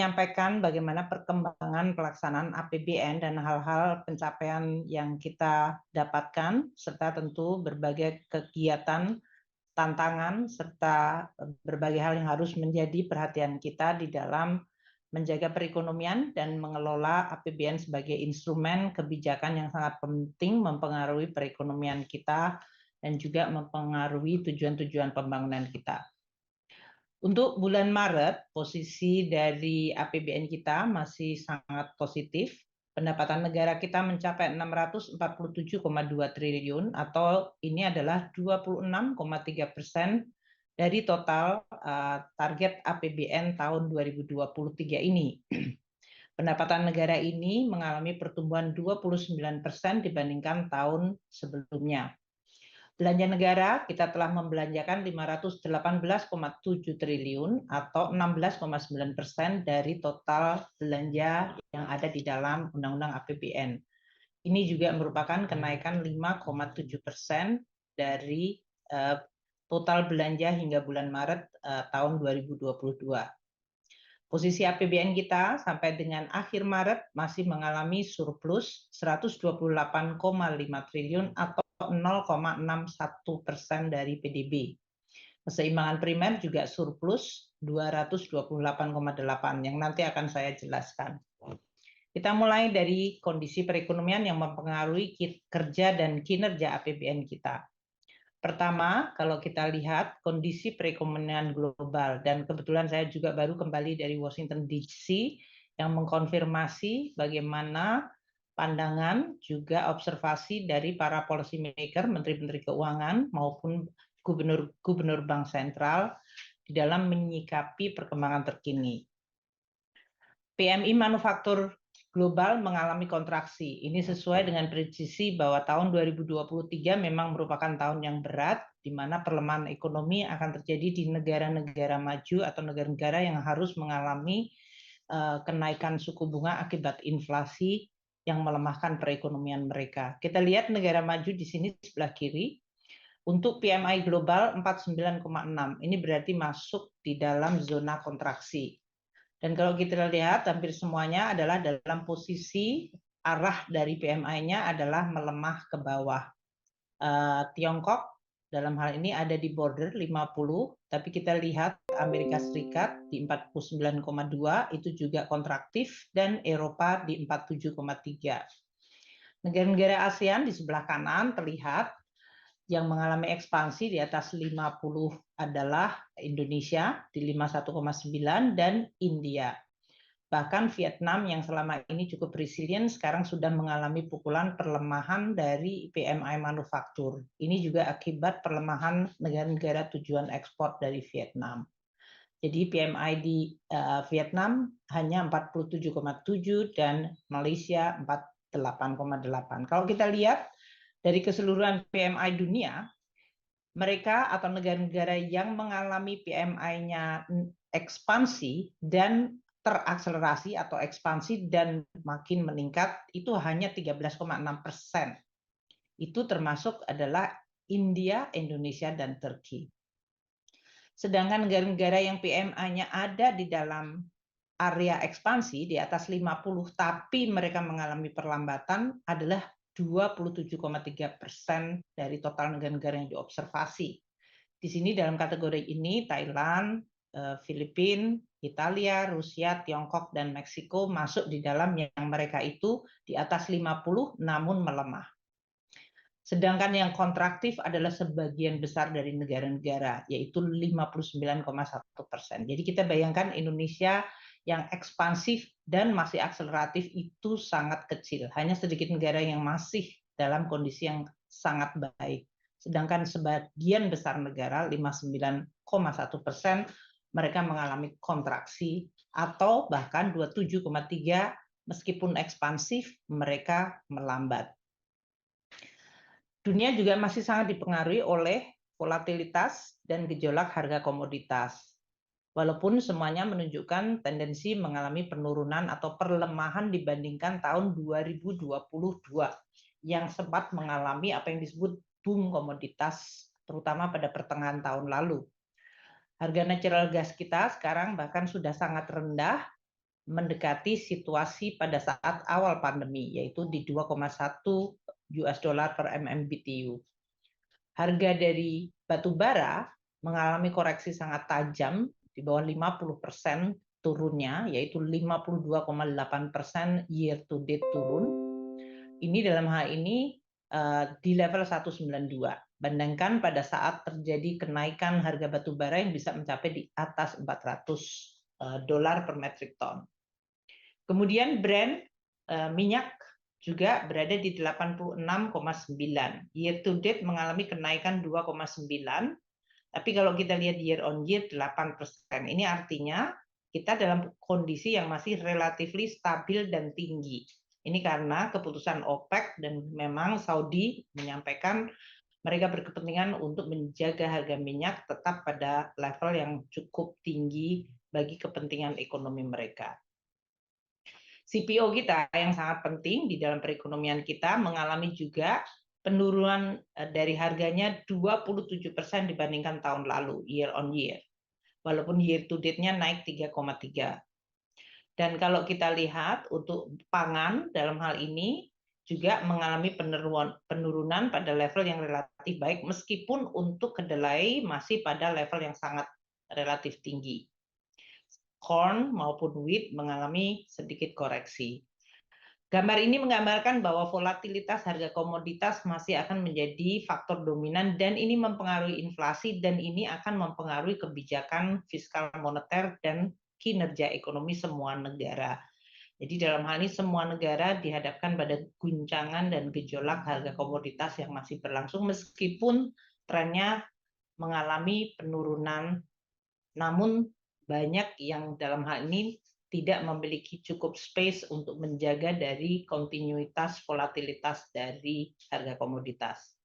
menyampaikan bagaimana perkembangan pelaksanaan APBN dan hal-hal pencapaian yang kita dapatkan, serta tentu berbagai kegiatan, tantangan, serta berbagai hal yang harus menjadi perhatian kita di dalam menjaga perekonomian dan mengelola APBN sebagai instrumen kebijakan yang sangat penting mempengaruhi perekonomian kita dan juga mempengaruhi tujuan-tujuan pembangunan kita. Untuk bulan Maret, posisi dari APBN kita masih sangat positif. Pendapatan negara kita mencapai 647,2 triliun atau ini adalah 26,3% dari total target APBN tahun 2023 ini. Pendapatan negara ini mengalami pertumbuhan 29% dibandingkan tahun sebelumnya. Belanja negara kita telah membelanjakan 518,7 triliun atau 16,9% dari total belanja yang ada di dalam Undang-Undang APBN. Ini juga merupakan kenaikan 5,7% dari total belanja hingga bulan Maret tahun 2022. Posisi APBN kita sampai dengan akhir Maret masih mengalami surplus 128,5 triliun atau 0,61% dari PDB. Keseimbangan primer juga surplus 228,8 yang nanti akan saya jelaskan. Kita mulai dari kondisi perekonomian yang mempengaruhi kerja dan kinerja APBN kita. Pertama, kalau kita lihat kondisi perekonomian global, dan kebetulan saya juga baru kembali dari Washington DC yang mengkonfirmasi bagaimana pandangan juga observasi dari para policy maker, menteri-menteri keuangan maupun gubernur bank sentral di dalam menyikapi perkembangan terkini. PMI manufaktur global mengalami kontraksi. Ini sesuai dengan prediksi bahwa tahun 2023 memang merupakan tahun yang berat, di mana pelemahan ekonomi akan terjadi di negara-negara maju atau negara-negara yang harus mengalami kenaikan suku bunga akibat inflasi yang melemahkan perekonomian mereka. Kita lihat negara maju di sini sebelah kiri. Untuk PMI global 49,6. Ini berarti masuk di dalam zona kontraksi. Dan kalau kita lihat hampir semuanya adalah dalam posisi arah dari PMI-nya adalah melemah ke bawah. Tiongkok dalam hal ini ada di border 50, tapi kita lihat Amerika Serikat di 49,2 itu juga kontraktif dan Eropa di 47,3. Negara-negara ASEAN di sebelah kanan terlihat yang mengalami ekspansi di atas 50 adalah Indonesia di 51,9 dan India. Bahkan Vietnam yang selama ini cukup resilient sekarang sudah mengalami pukulan perlemahan dari PMI manufaktur. Ini juga akibat perlemahan negara-negara tujuan ekspor dari Vietnam. Jadi PMI di Vietnam hanya 47,7 dan Malaysia 48,8. Kalau kita lihat dari keseluruhan PMI dunia, mereka atau negara-negara yang mengalami PMI-nya ekspansi dan terakselerasi atau ekspansi dan makin meningkat itu hanya 13,6%. Itu termasuk adalah India, Indonesia, dan Turki. Sedangkan negara-negara yang PMI-nya ada di dalam area ekspansi di atas 50 tapi mereka mengalami perlambatan adalah 27,3% dari total negara-negara yang diobservasi. Di sini dalam kategori ini Thailand, Filipina, Italia, Rusia, Tiongkok, dan Meksiko masuk di dalam yang mereka itu di atas 50 namun melemah. Sedangkan yang kontraktif adalah sebagian besar dari negara-negara, yaitu 59,1%. Jadi kita bayangkan Indonesia yang ekspansif dan masih akseleratif itu sangat kecil. Hanya sedikit negara yang masih dalam kondisi yang sangat baik. Sedangkan sebagian besar negara, 59,1%, mereka mengalami kontraksi atau bahkan 27,3 meskipun ekspansif mereka melambat. Dunia juga masih sangat dipengaruhi oleh volatilitas dan gejolak harga komoditas. Walaupun semuanya menunjukkan tendensi mengalami penurunan atau perlemahan dibandingkan tahun 2022 yang sempat mengalami apa yang disebut boom komoditas terutama pada pertengahan tahun lalu. Harga natural gas kita sekarang bahkan sudah sangat rendah mendekati situasi pada saat awal pandemi, yaitu di 2,1 US dollar per MMBTU. Harga dari batu bara mengalami koreksi sangat tajam, di bawah 50% turunnya, yaitu 52,8% year to date turun. Ini dalam hal ini di level 192. Bandingkan pada saat terjadi kenaikan harga batu bara yang bisa mencapai di atas 400 dolar per metric ton. Kemudian Brent minyak juga berada di 86,9. Year to date mengalami kenaikan 2,9. Tapi kalau kita lihat year on year 8%. Ini artinya kita dalam kondisi yang masih relatively stabil dan tinggi. Ini karena keputusan OPEC dan memang Saudi menyampaikan mereka berkepentingan untuk menjaga harga minyak tetap pada level yang cukup tinggi bagi kepentingan ekonomi mereka. CPO kita yang sangat penting di dalam perekonomian kita mengalami juga penurunan dari harganya 27% dibandingkan tahun lalu, year on year. Walaupun year to date-nya naik 3,3. Dan kalau kita lihat untuk pangan dalam hal ini juga mengalami penurunan pada level yang relatif baik, meskipun untuk kedelai masih pada level yang sangat relatif tinggi. Corn maupun wheat mengalami sedikit koreksi. Gambar ini menggambarkan bahwa volatilitas harga komoditas masih akan menjadi faktor dominan dan ini mempengaruhi inflasi dan ini akan mempengaruhi kebijakan fiskal moneter dan kinerja ekonomi semua negara. Jadi dalam hal ini semua negara dihadapkan pada guncangan dan gejolak harga komoditas yang masih berlangsung meskipun trennya mengalami penurunan, namun banyak yang dalam hal ini tidak memiliki cukup space untuk menjaga dari kontinuitas volatilitas dari harga komoditas.